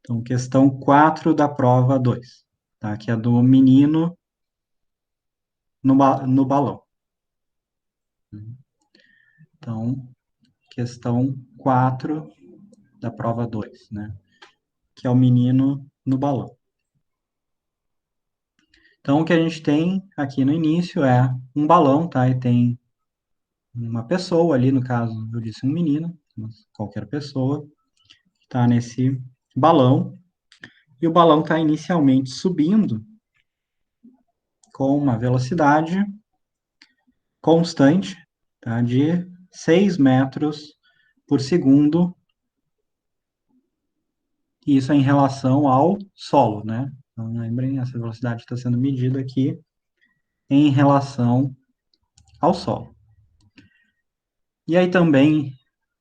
Então, questão 4 da prova 2, tá? Que é do menino no balão. Então, questão 4 da prova 2, né? Que é o menino no balão. Então, o que a gente tem aqui no início é um balão, tá? E tem uma pessoa ali, no caso, eu disse um menino, mas qualquer pessoa, está nesse balão. E o balão está inicialmente subindo com uma velocidade constante, tá? De 6 metros por segundo. E isso é em relação ao solo, né? Então, lembrem, essa velocidade está sendo medida aqui em relação ao solo. E aí também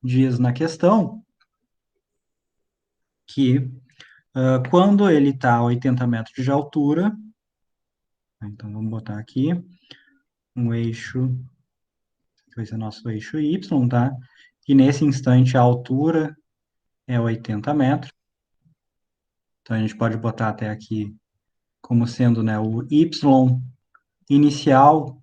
diz na questão que quando ele está a 80 metros de altura, então vamos botar aqui um eixo, que vai ser nosso eixo Y, tá? E nesse instante a altura é 80 metros. Então a gente pode botar até aqui como sendo, né, o Y inicial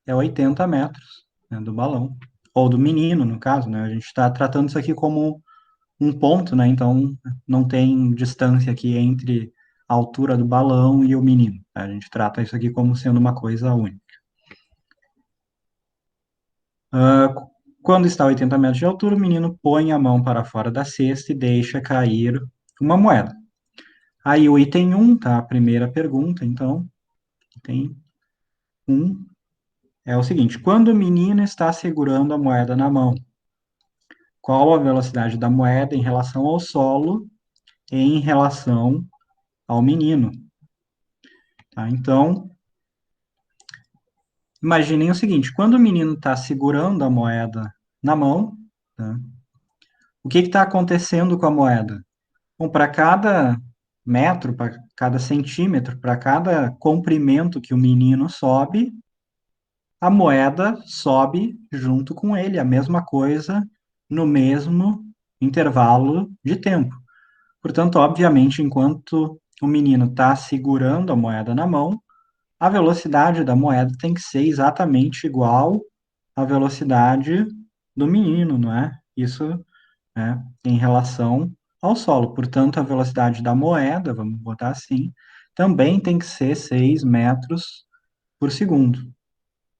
é 80 metros, né, do balão, ou do menino, no caso, né? A gente está tratando isso aqui como um ponto, né? Então não tem distância aqui entre a altura do balão e o menino, tá? A gente trata isso aqui como sendo uma coisa única. Quando está a 80 metros de altura, o menino põe a mão para fora da cesta e deixa cair uma moeda. Aí o item 1, tá? A primeira pergunta, então, item 1 é o seguinte: quando o menino está segurando a moeda na mão, qual a velocidade da moeda em relação ao solo e em relação ao menino? Tá? Então, imaginem o seguinte: quando o menino está segurando a moeda na mão, tá? O que está acontecendo com a moeda? Bom, para cada metro, para cada centímetro, para cada comprimento que o menino sobe, a moeda sobe junto com ele, a mesma coisa no mesmo intervalo de tempo. Portanto, obviamente, enquanto o menino está segurando a moeda na mão, a velocidade da moeda tem que ser exatamente igual à velocidade do menino, não é? Isso, né, em relação ao solo. Portanto, a velocidade da moeda, vamos botar assim, também tem que ser 6 metros por segundo.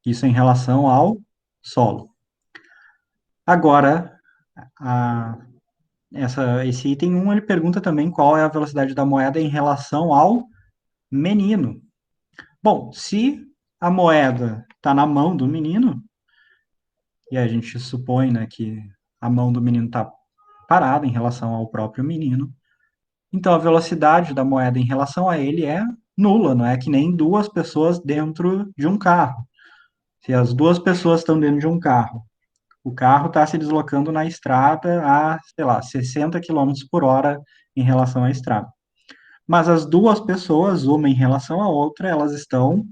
Isso em relação ao solo. Agora, a, esse item 1, ele pergunta também qual é a velocidade da moeda em relação ao menino. Bom, se a moeda está na mão do menino, e a gente supõe, né, que a mão do menino está parada em relação ao próprio menino, então a velocidade da moeda em relação a ele é nula, não é que nem duas pessoas dentro de um carro. Se as duas pessoas estão dentro de um carro, o carro está se deslocando na estrada a, sei lá, 60 quilômetros por hora em relação à estrada. Mas as duas pessoas, uma em relação à outra, elas estão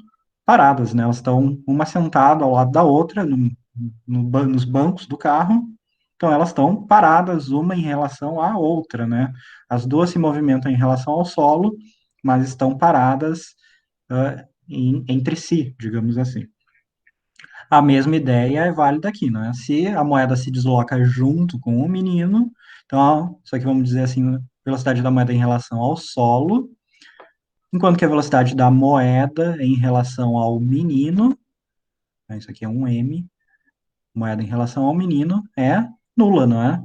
paradas, né? Elas estão uma sentada ao lado da outra, nos bancos do carro. Então, elas estão paradas uma em relação à outra, né? As duas se movimentam em relação ao solo, mas estão paradas entre si, digamos assim. A mesma ideia é válida aqui, né? Se a moeda se desloca junto com o menino, então, isso aqui vamos dizer assim, velocidade da moeda em relação ao solo, enquanto que a velocidade da moeda em relação ao menino, né, isso aqui é um m, moeda em relação ao menino, é nula, não é?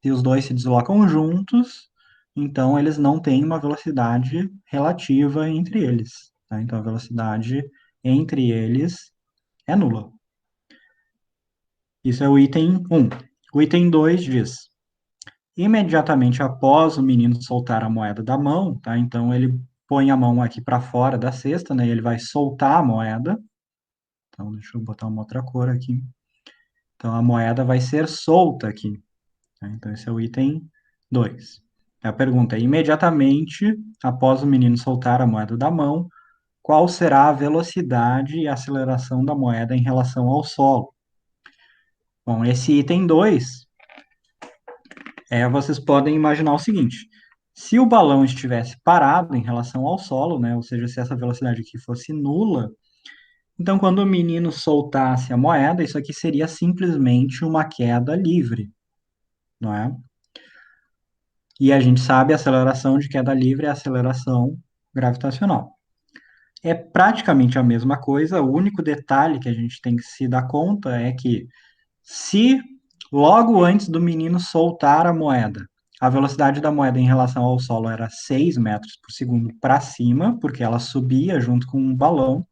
Se os dois se deslocam juntos, então eles não têm uma velocidade relativa entre eles, tá? Então a velocidade entre eles é nula. Isso é o item 1. O item 2 diz: imediatamente após o menino soltar a moeda da mão, tá? Então ele põe a mão aqui para fora da cesta, né? Ele vai soltar a moeda. Então deixa eu botar uma outra cor aqui. Então a moeda vai ser solta aqui, tá? Então esse é o item 2. A pergunta é: imediatamente após o menino soltar a moeda da mão, qual será a velocidade e a aceleração da moeda em relação ao solo? Bom, esse item 2 vocês podem imaginar o seguinte: Se o balão estivesse parado em relação ao solo, né, ou seja, se essa velocidade aqui fosse nula, então quando o menino soltasse a moeda, isso aqui seria simplesmente uma queda livre, não é? E a gente sabe a aceleração de queda livre é a aceleração gravitacional. É praticamente a mesma coisa, o único detalhe que a gente tem que se dar conta é que se logo antes do menino soltar a moeda, a velocidade da moeda em relação ao solo era 6 metros por segundo para cima, porque ela subia junto com o balão,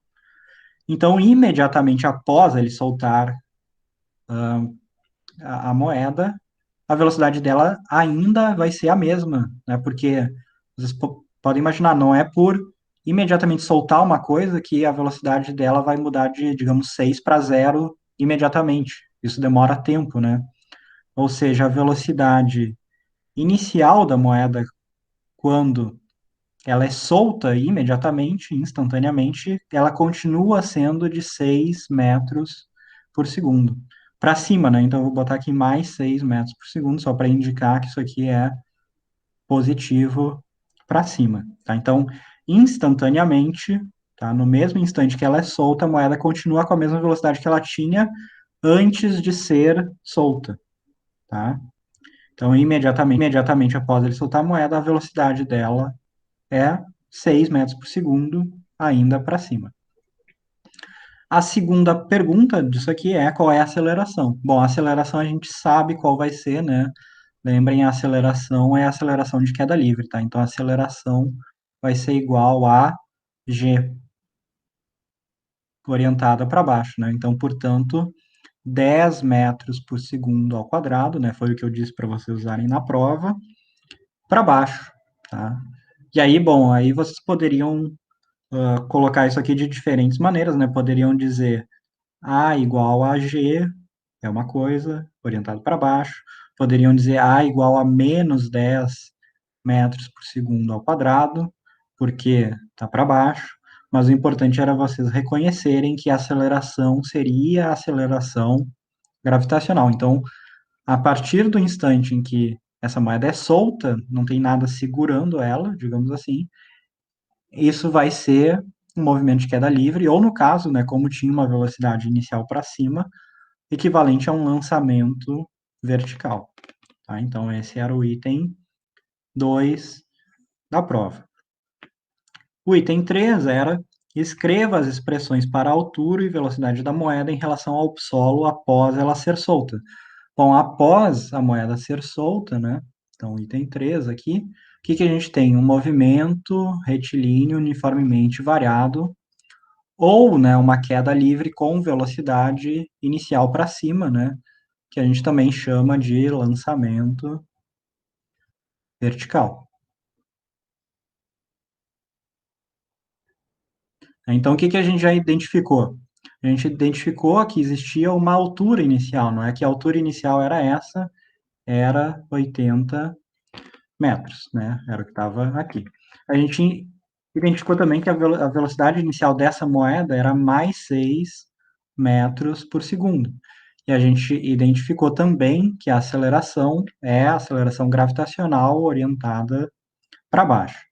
então imediatamente após ele soltar a moeda, a velocidade dela ainda vai ser a mesma, né? Porque vocês podem imaginar, não é por imediatamente soltar uma coisa que a velocidade dela vai mudar de, digamos, 6 para 0 imediatamente. Isso demora tempo, né? Ou seja, a velocidade inicial da moeda, quando ela é solta imediatamente, instantaneamente, ela continua sendo de 6 metros por segundo. Para cima, né? Então, eu vou botar aqui mais 6 metros por segundo, só para indicar que isso aqui é positivo para cima, tá? Então, instantaneamente, tá? No mesmo instante que ela é solta, a moeda continua com a mesma velocidade que ela tinha antes de ser solta, tá? Então, imediatamente após ele soltar a moeda, a velocidade dela é 6 metros por segundo, ainda para cima. A segunda pergunta disso aqui é qual é a aceleração? Bom, a aceleração a gente sabe qual vai ser, né? Lembrem, a aceleração é a aceleração de queda livre, tá? Então, a aceleração vai ser igual a g orientada para baixo, né? Então, portanto, 10 metros por segundo ao quadrado, né? Foi o que eu disse para vocês usarem na prova, para baixo, tá? E aí, bom, aí vocês poderiam colocar isso aqui de diferentes maneiras, né? Poderiam dizer A igual a G é uma coisa, orientado para baixo. Poderiam dizer A igual a menos 10 metros por segundo ao quadrado, porque está para baixo. Mas o importante era vocês reconhecerem que a aceleração seria a aceleração gravitacional. Então, a partir do instante em que essa moeda é solta, não tem nada segurando ela, digamos assim, isso vai ser um movimento de queda livre, ou no caso, né, como tinha uma velocidade inicial para cima, equivalente a um lançamento vertical. Tá? Então, esse era o item 2 da prova. O item 3 era escreva as expressões para a altura e velocidade da moeda em relação ao solo após ela ser solta. Bom, após a moeda ser solta, né? Então, item 3 aqui, o que a gente tem? Um movimento retilíneo uniformemente variado, ou, né, uma queda livre com velocidade inicial para cima, né? Que a gente também chama de lançamento vertical. Então, o que a gente já identificou? A gente identificou que existia uma altura inicial, não é? Que a altura inicial era essa, era 80 metros, né? Era o que estava aqui. A gente identificou também que a velocidade inicial dessa moeda era mais 6 metros por segundo. E a gente identificou também que a aceleração é a aceleração gravitacional orientada para baixo.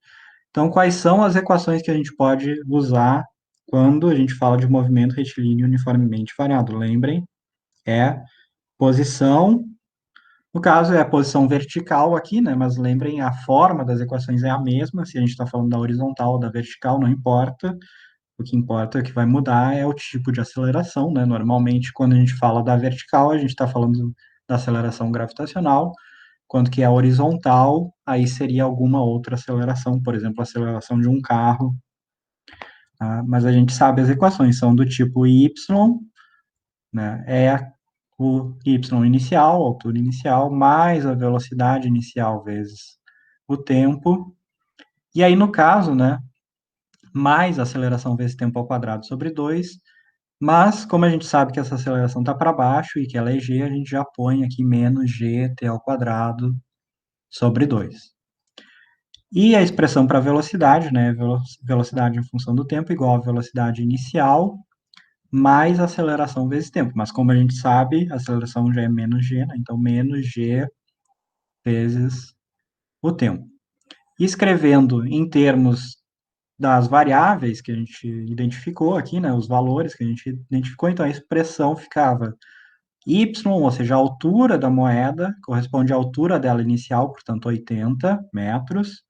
Então, quais são as equações que a gente pode usar quando a gente fala de movimento retilíneo uniformemente variado? Lembrem, é posição, no caso é a posição vertical aqui, né? Mas lembrem, a forma das equações é a mesma, se a gente está falando da horizontal ou da vertical, não importa. O que importa, o que vai mudar é o tipo de aceleração, né? Normalmente, quando a gente fala da vertical, a gente está falando da aceleração gravitacional, quanto que é horizontal, aí seria alguma outra aceleração, por exemplo, a aceleração de um carro, tá? Mas a gente sabe as equações, são do tipo y, né, é o y inicial, a altura inicial, mais a velocidade inicial vezes o tempo, e aí no caso, né, mais a aceleração vezes tempo ao quadrado sobre 2, mas como a gente sabe que essa aceleração está para baixo e que ela é g, a gente já põe aqui menos gt ao quadrado sobre 2. E a expressão para velocidade, né? Velocidade em função do tempo igual a velocidade inicial mais aceleração vezes tempo. Mas como a gente sabe, a aceleração já é menos g, né? Então menos g vezes o tempo. escrevendo em termos das variáveis que a gente identificou aqui, né, os valores que a gente identificou, então a expressão ficava y, ou seja, a altura da moeda, corresponde à altura dela inicial, portanto 80 metros,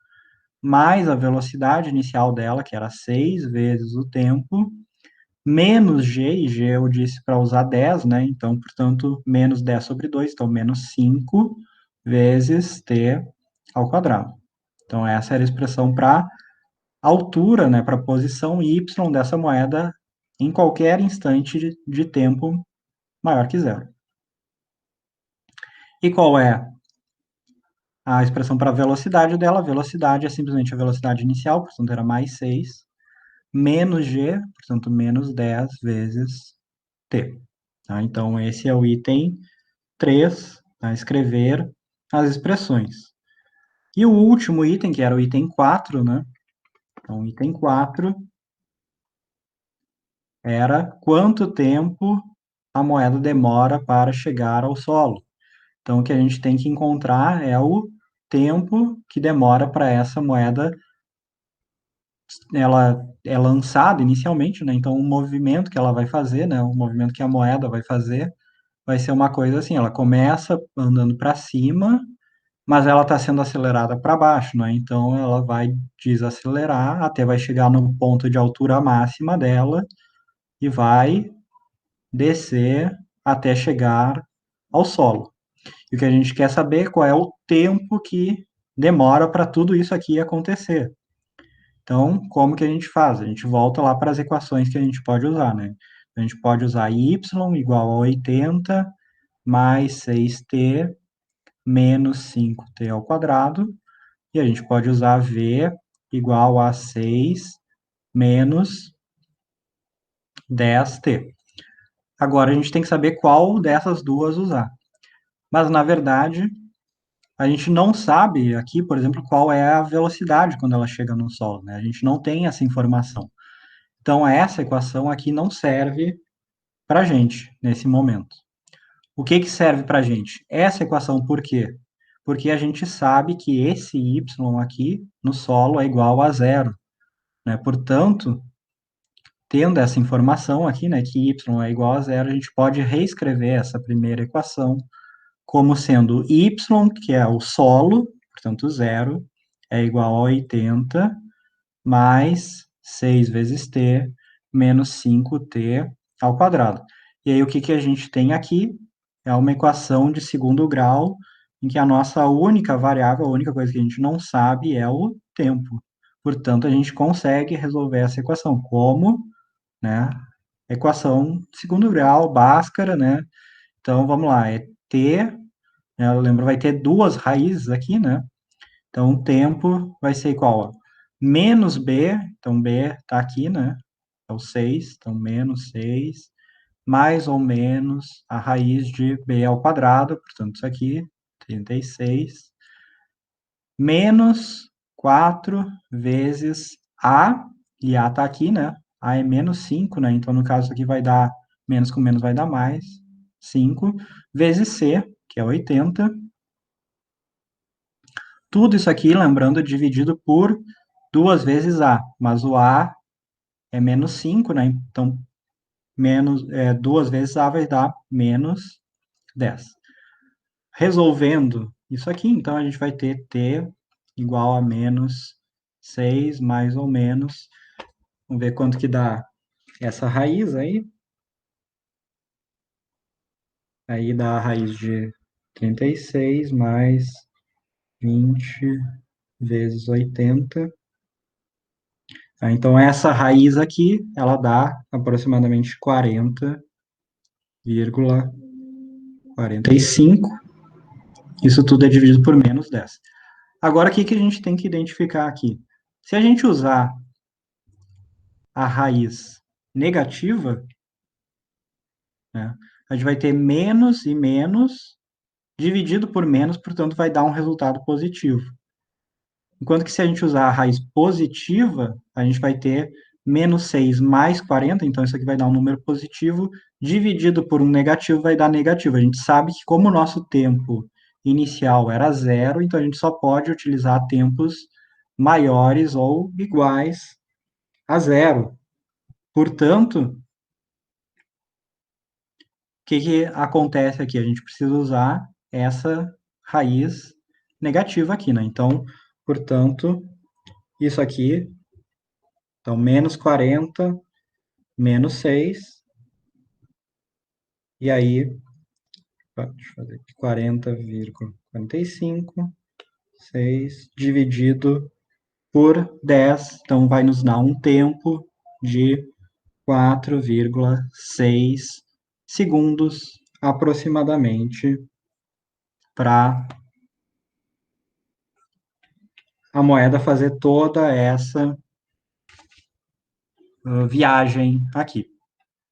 mais a velocidade inicial dela, que era 6 vezes o tempo, menos g, e g eu disse para usar 10, né? Então, portanto, menos 10 sobre 2, então menos 5 vezes t ao quadrado. Então, essa era a expressão para altura, né, para a posição y dessa moeda em qualquer instante de tempo maior que zero. E qual é a expressão para a velocidade dela? A velocidade é simplesmente a velocidade inicial, portanto era mais 6, menos g, portanto menos 10 vezes t. Tá? Então esse é o item 3, tá? Escrever as expressões. E o último item, que era o item 4, né? Então, o item 4 era quanto tempo a moeda demora para chegar ao solo. Então, o que a gente tem que encontrar é o tempo que demora para essa moeda, ela é lançada inicialmente, né? Então, o movimento que ela vai fazer, né? O movimento que a moeda vai fazer, vai ser uma coisa assim, ela começa andando para cima, mas ela está sendo acelerada para baixo, né? Então, ela vai desacelerar até vai chegar no ponto de altura máxima dela e vai descer até chegar ao solo. E o que a gente quer saber é qual é o tempo que demora para tudo isso aqui acontecer. Então, como que a gente faz? A gente volta lá para as equações que a gente pode usar, né? A gente pode usar y igual a 80 mais 6t menos 5t ao quadrado, e a gente pode usar v igual a 6 menos 10t. Agora a gente tem que saber qual dessas duas usar. Mas, na verdade, a gente não sabe aqui, por exemplo, qual é a velocidade quando ela chega no solo, né? A gente não tem essa informação. Então, essa equação aqui não serve para a gente nesse momento. O que que serve para a gente? Essa equação, por quê? Porque a gente sabe que esse y aqui no solo é igual a zero, né? Portanto, tendo essa informação aqui, né, que y é igual a zero, a gente pode reescrever essa primeira equação como sendo y, que é o solo, portanto zero, é igual a 80, mais 6 vezes t, menos 5t ao quadrado. E aí o que, que a gente tem aqui? É uma equação de segundo grau, em que a nossa única variável, a única coisa que a gente não sabe é o tempo. Portanto, a gente consegue resolver essa equação. Como? Né? Equação de segundo grau, Bhaskara, né? Então, vamos lá, é t, né, lembra, vai ter duas raízes aqui, né? Então, o tempo vai ser igual a menos b, então b está aqui, né? É o 6, então menos 6, mais ou menos a raiz de b ao quadrado, portanto, isso aqui, 36, menos 4 vezes a, e a está aqui, né? A é menos 5, né? Então, no caso aqui vai dar, menos com menos vai dar mais, 5, vezes c, que é 80. Tudo isso aqui, lembrando, dividido por 2 vezes a, mas o a é menos 5, né? Então, menos, 2 vezes a vai dar menos 10. Resolvendo isso aqui, então, a gente vai ter t igual a menos 6, mais ou menos. Vamos ver quanto que dá essa raiz aí. Aí dá a raiz de 36 mais 20 vezes 80. Tá? Então, essa raiz aqui, ela dá aproximadamente 40,45. Isso tudo é dividido por menos 10. Agora, o que, que a gente tem que identificar aqui? Se a gente usar a raiz negativa, né, a gente vai ter menos e menos dividido por menos, portanto, vai dar um resultado positivo. Enquanto que se a gente usar a raiz positiva, a gente vai ter menos 6 mais 40, então isso aqui vai dar um número positivo, dividido por um negativo vai dar negativo. A gente sabe que como o nosso tempo inicial era zero, então a gente só pode utilizar tempos maiores ou iguais a zero. Portanto, o que acontece aqui? A gente precisa usar essa raiz negativa aqui, né? Então, portanto, isso aqui, então, menos 40, menos 6, e aí, deixa eu fazer aqui, 40,45, 6, dividido por 10, então vai nos dar um tempo de 4,6 segundos aproximadamente para a moeda fazer toda essa viagem aqui.